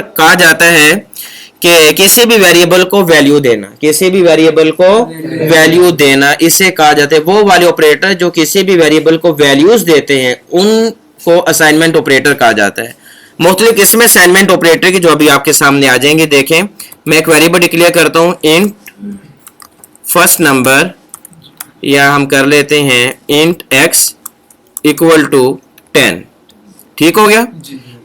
कहा जाता है कि किसी भी वेरिएबल को वैल्यू देना, किसी भी वेरिएबल को वैल्यू देना, इसे कहा जाता है वो वाले ऑपरेटर जो किसी भी वेरिएबल को वैल्यूज देते हैं उनको असाइनमेंट ऑपरेटर कहा जाता है। मुख्तलिफ किस्में असाइनमेंट ऑपरेटर की जो अभी आपके सामने आ जाएंगे। देखें, मैं एक वेरिएबल डिक्लेयर करता हूं इंट फर्स्ट नंबर, या हम कर लेते हैं इंट x इक्वल टू 10। ठीक हो गया।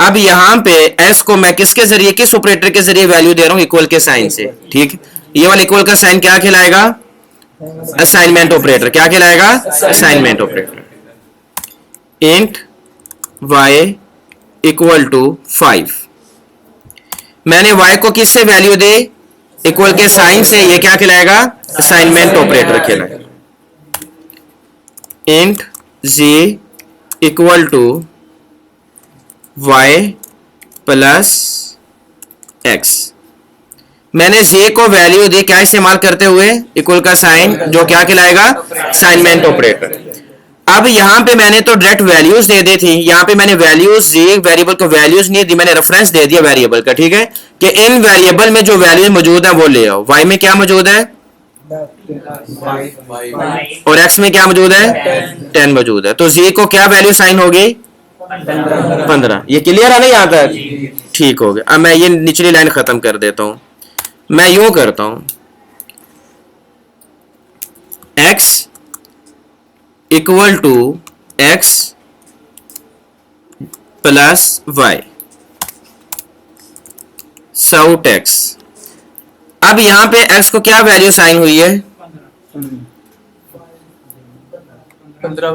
अब यहाँ पे s को मैं किसके जरिए, किस ऑपरेटर के जरिए वैल्यू दे रहा हूं, इक्वल के साइन से। ठीक, ये वाला इक्वल का साइन क्या कहलाएगा, असाइनमेंट ऑपरेटर। क्या कहलाएगा, assignment operator. Int y equal to 5, मैंने y को किससे वैल्यू दे, इक्वल के साइन से, ये क्या कहलाएगा, असाइनमेंट ऑपरेटर कहलाएगा। Int z equal to y plus x, मैंने z को वैल्यू दी क्या इस्तेमाल करते हुए, इक्वल का साइन, जो क्या कहलाएगा, असाइनमेंट ऑपरेटर। अब यहां पे मैंने तो डायरेक्ट वैल्यूज दे दी थी, यहां पे मैंने वैल्यूज दी, वेरिएबल को वैल्यूज नहीं दी, मैंने रेफरेंस दे दिया वेरिएबल का। ठीक है, कि इन वेरिएबल में जो वैल्यूज मौजूद है वो ले आओ। y में क्या मौजूद है, और x में क्या मौजूद है, 10 मौजूद है। तो z को क्या वैल्यू साइन होगी, 15। ये क्लियर है, नहीं आता है, ठीक हो गया। अब मैं ये निचली लाइन खत्म कर देता हूं, मैं यूं करता हूं x equal to x plus y साउट x। अब यहां पे x को क्या वैल्यू साइन हुई है, 15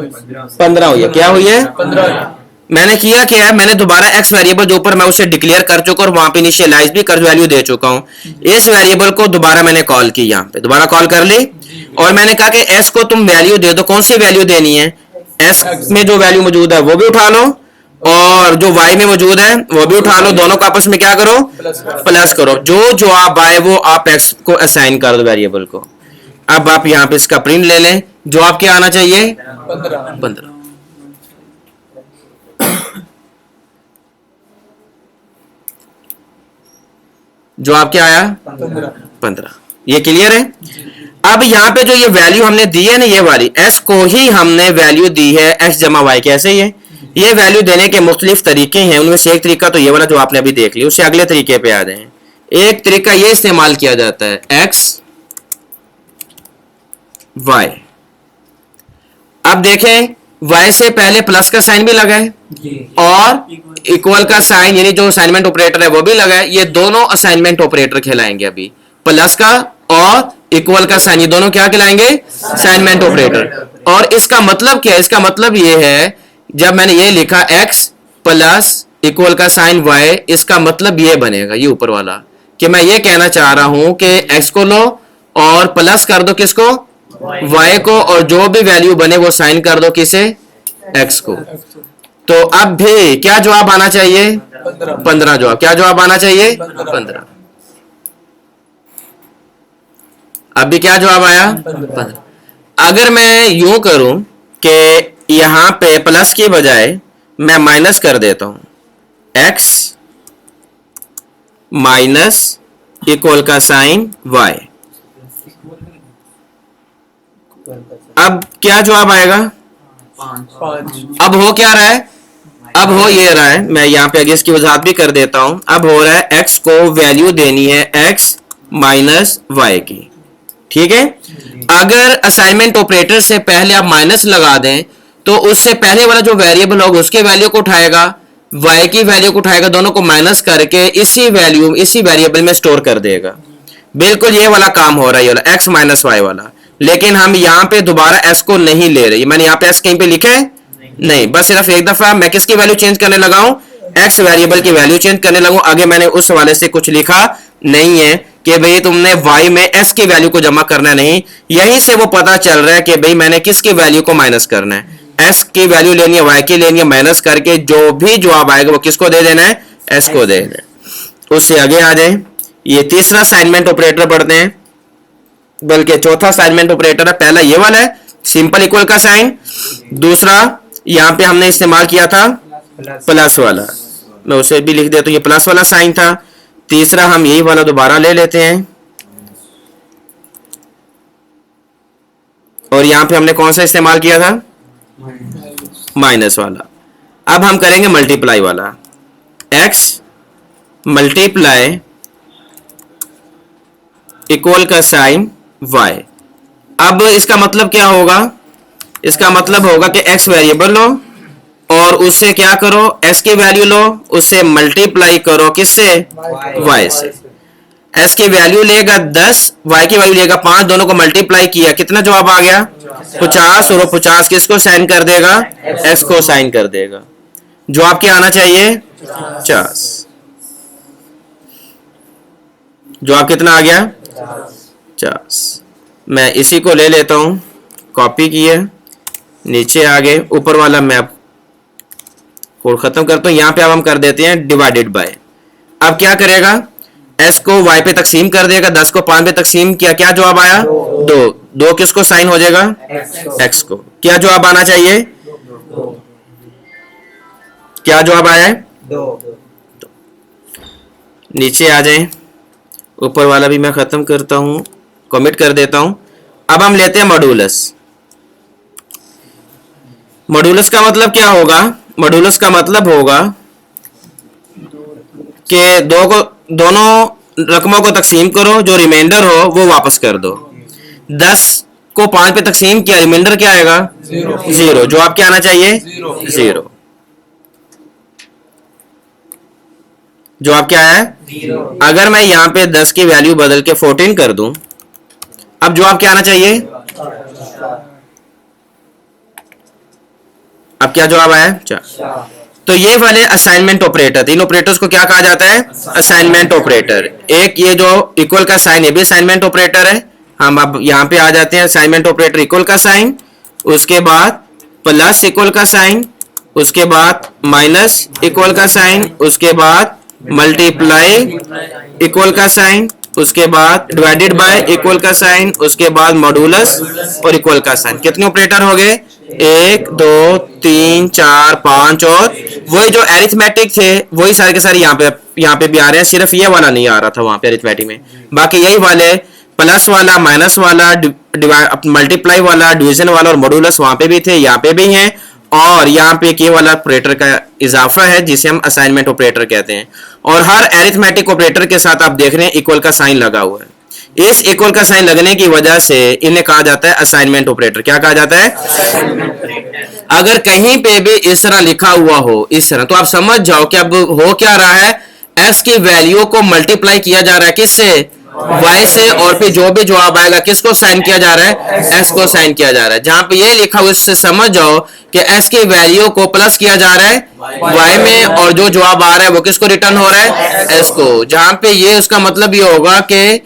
हुई है। क्या हुई है, 15। मैंने किया क्या है, मैंने दोबारा x वेरिएबल जो ऊपर मैं उसे डिक्लेयर कर चुका और वहां पे इनिशियलाइज भी कर वैल्यू दे चुका हूं। इस वेरिएबल को दोबारा मैंने कॉल की, यहां पे दोबारा कॉल कर ली, और मैंने कहा कि s को तुम वैल्यू दे दो। कौन सी वैल्यू देनी है, s में जो वैल्यू मौजूद है वो भी उठा लो, और जो y में मौजूद है वो भी उठा लो। दोनों को आपस में क्या करो, प्लस करो। जो जवाब आए वो आप x को असाइन कर दो वेरिएबल को। अब आप यहाँ पे इसका प्रिंट ले लें, जवाब क्या आना चाहिए, 15। जवाब क्या आया, 15। ये क्लियर है। अब यहाँ पे जो ये वैल्यू हमने दी है ना, ये वाली s को ही हमने वैल्यू दी है x जमा y। कैसे, ये वैल्यू देने के मुख्तलिफ तरीके हैं, उनमें से एक तरीका तो ये वाला जो आपने अभी देख लिया। उससे अगले तरीके पे आ जाए। एक तरीका ये इस्तेमाल किया जाता है x y। अब देखें, y से पहले प्लस का साइन भी लगा है और इक्वल का साइन, यानी जो असाइनमेंट ऑपरेटर है वो भी लगा है। ये दोनों असाइनमेंट ऑपरेटर कहलाएंगे। अभी प्लस का और इक्वल का साइन, ये दोनों क्या कहलाएंगे, असाइनमेंट ऑपरेटर। और इसका मतलब क्या है, इसका मतलब ये है, जब मैंने ये लिखा x प्लस इक्वल का साइन y, इसका मतलब ये बनेगा, ये ऊपर वाला, कि मैं ये कहना चाह रहा हूं कि x को लो और प्लस कर दो किसको, y को, और जो भी वैल्यू बने वो साइन कर दो किसे, x को। तो अब भी क्या जवाब आना चाहिए, 15 जवाब। क्या जवाब आना चाहिए, 15। अब भी क्या जवाब आया, 15। अगर मैं यूं करूं कि यहां पे प्लस की बजाय मैं माइनस कर देता हूं, x माइनस इक्वल का साइन y, अब क्या जवाब आएगा, 5। अब हो क्या रहा है, अब हो ये रहा है, मैं यहां पे आगे इसकी वजाहत भी कर देता हूं। अब हो रहा है x को वैल्यू देनी है x माइनस y की। ठीक है, अगर असाइनमेंट ऑपरेटर से पहले आप माइनस लगा दें तो उससे पहले वाला जो वेरिएबल होगा उसके वैल्यू को उठाएगा, y की वैल्यू को उठाएगा, दोनों को माइनस करके इसी वैल्यू, इसी वेरिएबल में स्टोर कर देगा। बिल्कुल ये वाला काम हो रहा है, ये वाला x माइनस y वाला। लेकिन हम यहाँ पे दोबारा s को नहीं ले रहे। मैंने यहाँ पे s कहीं पे लिखा है नहीं, बस सिर्फ एक दफा मैं किसकी वैल्यू चेंज करने लगा हूं, x वेरिएबल की वैल्यू चेंज करने लगा हूं। आगे मैंने उस हवाले से कुछ लिखा नहीं है कि भाई तुमने y में s की वैल्यू को जमा करना नहीं। यहीं से वो पता चल रहा है कि भाई मैंने किसकी वैल्यू को माइनस करना है, s की वैल्यू लेनी है, y की लेनी है, माइनस करके जो भी जवाब आएगा वो किसको दे देना है, s को दे देना है। उससे आगे आ जाए, ये तीसरा असाइनमेंट ऑपरेटर पढ़ते हैं, बल्कि चौथा असाइनमेंट ऑपरेटर है। पहला ये वाला है सिंपल इक्वल का साइन, दूसरा यहां पे हमने इस्तेमाल किया था प्लस वाला, मैं उसे भी लिख देता हूँ, ये प्लस वाला साइन था। तीसरा हम यही वाला दोबारा ले लेते हैं, और यहां पे हमने कौन सा इस्तेमाल किया था, माइनस वाला। अब हम करेंगे मल्टीप्लाई वाला, x मल्टीप्लाई इक्वल का साइन y। अब इसका मतलब क्या होगा, इसका मतलब होगा कि x वेरिएबल लो और उससे क्या करो, x की वैल्यू लो, उससे मल्टीप्लाई करो किससे, y से। s की वैल्यू लेगा 10, y की वैल्यू लेगा 5, दोनों को मल्टीप्लाई किया, कितना जवाब आ गया 50, और वो 50 किसको साइन कर देगा, x को साइन कर देगा। जवाब क्या आना चाहिए 50। जवाब कितना आ गया 50। मैं इसी को ले लेता हूं, कॉपी किए, नीचे आ गए, ऊपर वाला मैं कोड खत्म करता हूं। यहां पे अब हम कर देते हैं डिवाइडेड बाय। अब क्या करेगा, s को y पे तकसीम कर देगा, 10 को 5 पे तकसीम किया, क्या जवाब आया 2। 2 किसको साइन हो जाएगा, x को। क्या जवाब आना चाहिए, क्या जवाब आया है 2। नीचे आ जाएं, ऊपर वाला भी मैं खत्म करता हूं, कमिट कर देता हूं। अब हम लेते हैं मॉड्यूलस। मॉड्यूलस का मतलब क्या होगा, मॉड्यूलस का मतलब होगा कि दोनों रकमों को तकसीम करो, जो रिमाइंडर हो वो वापस कर दो। 10 को 5 पे तकसीम किया, रिमाइंडर क्या आएगा 0। जवाब क्या आना चाहिए 0। जवाब क्या है 0। अगर मैं यहां पे 10 की वैल्यू बदल के 14 कर दूं, अब जवाब क्या आना चाहिए, अब क्या जवाब आया 4। तो ये वाले असाइनमेंट ऑपरेटर, इन ऑपरेटर्स को क्या कहा जाता है, असाइनमेंट ऑपरेटर। एक ये जो इक्वल का साइन, ये भी असाइनमेंट ऑपरेटर है। हम अब यहां पे आ जाते हैं, असाइनमेंट ऑपरेटर इक्वल का साइन, उसके बाद प्लस इक्वल का साइन, उसके बाद माइनस इक्वल का साइन, उसके बाद मल्टीप्लाई इक्वल का साइन, उसके बाद डिवाइडेड बाय इक्वल का साइन, उसके बाद मॉड्यूलस और इक्वल का साइन। कितने ऑपरेटर हो गए, 1 2 3 4 5, और वही जो अरिथमेटिक थे वही सारे के सारे यहाँ पे भी आ रहे हैं, सिर्फ ये वाला नहीं आ रहा था वहां पे अरिथमेटिक में। बाकी यही वाले प्लस वाला, माइनस वाला, मल्टीप्लाई वाला, डिवीजन वाला और मॉड्यूलस वहां पे भी थे, यहाँ पे भी हैं। और यहाँ पे के वाला ऑपरेटर का इजाफा है जिसे हम असाइनमेंट ऑपरेटर कहते हैं। और हर अरिथमेटिक ऑपरेटर के साथ आप देख रहे हैं इक्वल का साइन लगा हुआ है। इस इक्वल का साइन लगने की वजह से इन्हें कहा जाता है असाइनमेंट ऑपरेटर। क्या कहा जाता है, अगर कहीं पे भी इस तरह लिखा हुआ हो, इस तरह, तो आप समझ जाओ कि अब हो क्या रहा है, s की वैल्यू को मल्टीप्लाई किया जा रहा है किससे, y से, और फिर जो भी जवाब आएगा किसको साइन किया जा रहा है, s को साइन किया जा रहा है। जहां पे ये लिखा हुआ इससे समझ जाओ कि s की वैल्यू को प्लस किया जा रहा है y में, और जो जवाब आ रहा है वो किसको रिटर्न हो रहा है, s को। जहां पे ये उसका मतलब ये होगा कि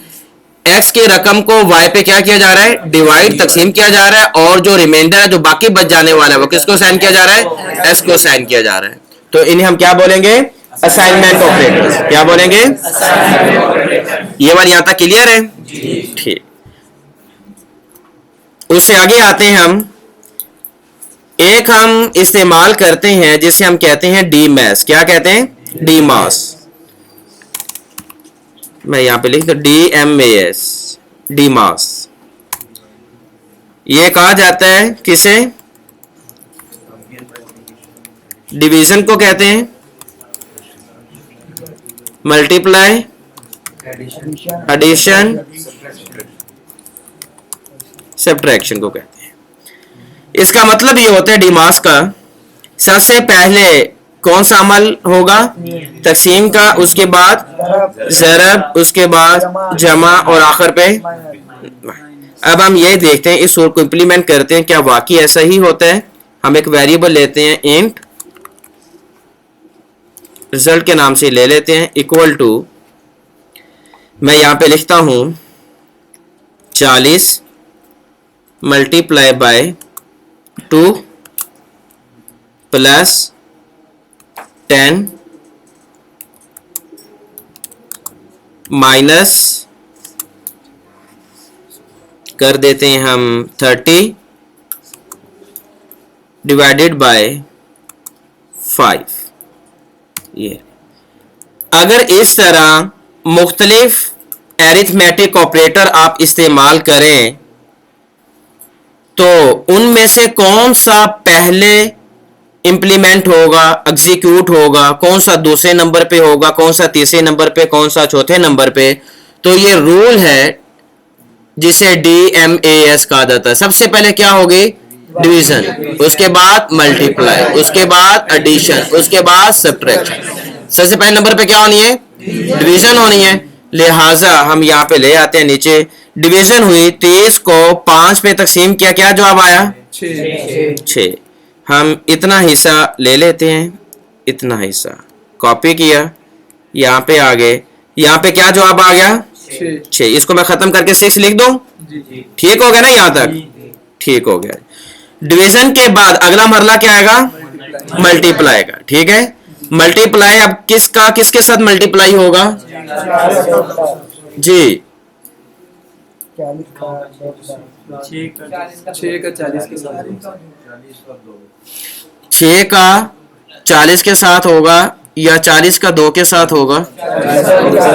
x की रकम को y पे क्या किया जा रहा है, डिवाइड, तकसीम किया जा रहा है, और जो रिमाइंडर है, जो बाकी बच जाने वाला है, वो किसको साइन किया जा रहा है, s को साइन किया जा रहा है। तो इन्हें हम क्या बोलेंगे, असाइनमेंट ऑपरेटर्स। क्या बोलेंगे, ये बार यहां तक क्लियर है, ठीक। उससे आगे आते हैं हम, एक हम इस्तेमाल करते हैं जिसे हम कहते हैं डी मैस। क्या कहते हैं, डी मास। मैं यहां पे लिख दो DMAS, डी मास। ये कहा जाता है किसे, डिवीजन को कहते हैं, मल्टीप्लाई, एडिशन, सब्ट्रैक्शन को कहते हैं। इसका मतलब ये होता है डी मास का, सबसे पहले कौन सा अमल होगा, तकसीम का, उसके बाद ज़रब, उसके बाद जमा, और आखिर पे। अब हम ये देखते हैं, इस रूल को इंप्लीमेंट करते हैं, क्या वाकई ऐसा ही होता है। हम एक वेरिएबल लेते हैं इंट, रिजल्ट के नाम से ले लेते हैं, इक्वल टू, मैं यहां पे लिखता हूं 40 मल्टीप्लाई बाय 2 प्लस 10 माइनस कर देते हैं हम 30 डिवाइडेड बाय 5। ये अगर इस तरह मुख्तलिफ एरिथमेटिक ऑपरेटर आप इस्तेमाल करें तो उनमें से कौन सा पहले इंप्लीमेंट होगा, एग्जीक्यूट होगा, कौन सा दूसरे नंबर पे होगा, कौन सा तीसरे नंबर पे, कौन सा चौथे नंबर पे। तो ये रूल है जिसे DMAS कहा जाता है। सबसे पहले क्या होगी? डिवीजन, उसके बाद मल्टीप्लाई, उसके बाद एडिशन, उसके बाद सब्ट्रैक्शन। सबसे पहले नंबर पे क्या होनी है? डिवीजन होनी है। लिहाजा हम यहाँ पे ले आते हैं नीचे, डिवीजन हुई, 30 को 5 पे तकसीम किया, क्या जवाब आया? 6। हम इतना हिस्सा ले लेते हैं, इतना हिस्सा कॉपी किया, यहाँ पे आ गए, यहाँ पे क्या जवाब आ गया? 6। इसको मैं खत्म करके 6 लिख दूं? ठीक हो गया ना यहाँ तक? ठीक हो गया। डिवीजन के बाद अगला मरला क्या आएगा? मल्टीप्लाई का। ठीक है, मल्टीप्लाई अब किसका किसके साथ मल्टीप्लाई होगा? जी 6 का 40 के साथ, 6 का 40 के साथ होगा या 40 का 2 के साथ होगा?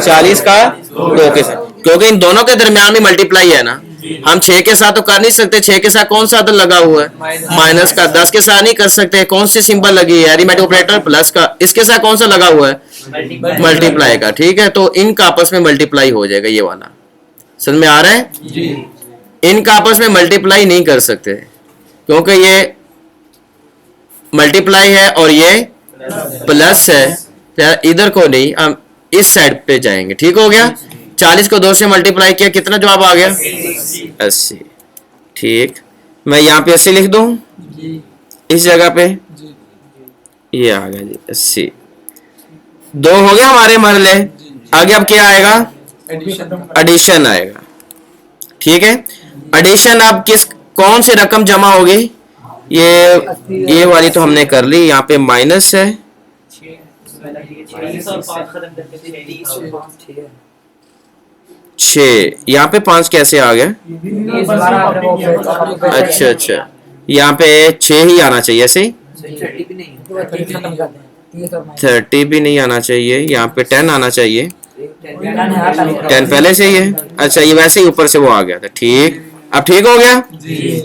40 का 2 के साथ, क्योंकि इन दोनों के दरमियान भी मल्टीप्लाई है ना। हम 6 के साथ तो कर नहीं सकते, 6 के साथ कौन सा तो लगा हुआ है? माइनस का। 10 के साथ नहीं कर सकते, कौन सी सिंबल लगी है? अरिथमेटिक ऑपरेटर प्लस का। इसके साथ कौन सा लगा हुआ है? मल्टीप्लाई का। ठीक है, तो इनका आपस में मल्टीप्लाई हो जाएगा, ये वाला। समझ में आ रहा है? इनका आपस में मल्टीप्लाई नहीं कर सकते क्योंकि ये मल्टीप्लाई है और ये प्लस है, इधर को नहीं, हम इस साइड पे जाएंगे। ठीक हो गया। 40 को 2 से मल्टीप्लाई किया, कितना जवाब आ गया? 80। ठीक, मैं यहाँ पे 80 लिख दूं इस जगह पे, ये आ गया जी 80। 2 हो गया हमारे मरले। आगे अब क्या आएगा? एडिशन आएगा। ठीक है, एडिशन अब कौन सी रकम जमा होगी? ये वाली तो हमने कर ली, यहाँ पे माइनस है, 6, यहाँ पे 5 कैसे आ गया? अच्छा, यहाँ पे 6 ही आना चाहिए, ऐसे ही 30 भी नहीं आना चाहिए, यहाँ पे 10 आना चाहिए, 10 पहले से ही है। अच्छा, ये वैसे ही ऊपर से वो आ गया था। ठीक, अब ठीक हो गया?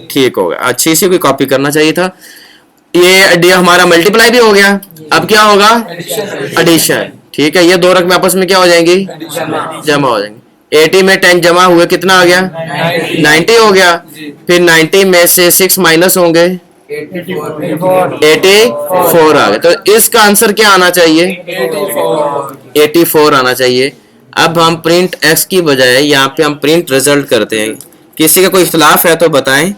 ठीक हो गया। अच्छी सी कोई कॉपी करना चाहिए था। ये हमारा मल्टीप्लाई भी हो गया। अब क्या होगा? एडिशन। ठीक है, ये दो रकम आपस में क्या हो जाएंगी? जमा हो जाएंगी। 80 में 10 जमा हुए, कितना आ गया? 90 हो गया। फिर 90 में से 6 माइनस होंगे, 84 आ गए। तो इसका आंसर क्या आना चाहिए? 84 आना चाहिए। अब हम प्रिंट एक्स की बजाय यहाँ पे हम प्रिंट रिजल्ट करते हैं। किसी का कोई इख्तलाफ है तो बताएं,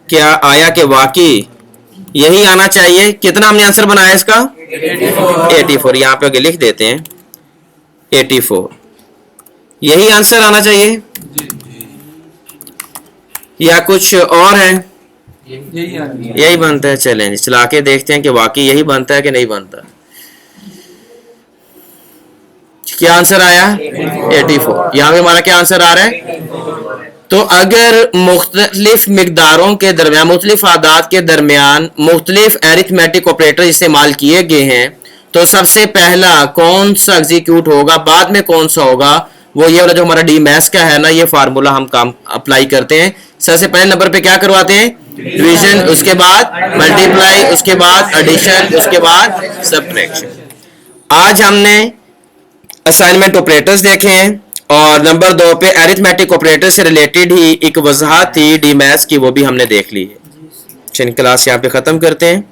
क्या आया कि वाकई यही आना चाहिए? कितना हमने आंसर बनाया इसका? 84। यहाँ पे आगे लिख देते हैं 84, यही आंसर आना चाहिए या कुछ और है? यही बनता है। चलें चला के देखते हैं कि वाकई यही बनता है कि नहीं बनता। क्या आंसर आया? 84। यहाँ पे हमारा क्या आंसर आ रहा है? तो अगर मुख्तलिफ मिकदारों के दरमियान, मुख्तलिफ आदाद के दरमियान मुख्तलिफ एरिथमेटिक ऑपरेटर इस्तेमाल किए गए हैं तो सबसे पहला कौन सा एग्जीक्यूट होगा, बाद में कौन सा होगा? वो ये वाला जो हमारा DMAS का है ना, ये फार्मूला हम काम अप्लाई करते हैं। सबसे पहले नंबर पे क्या करवाते हैं? डिवीजन, उसके बाद मल्टीप्लाई, उसके बाद एडिशन, उसके बाद सब्ट्रैक्शन। आज हमने असाइनमेंट ऑपरेटर्स देखे हैं और नंबर 2 पे एरिथमेटिक ऑपरेटर से रिलेटेड ही एक वजाहत थी DMAS की, वो भी हमने देख ली है। क्लास यहाँ पे ख़त्म करते हैं।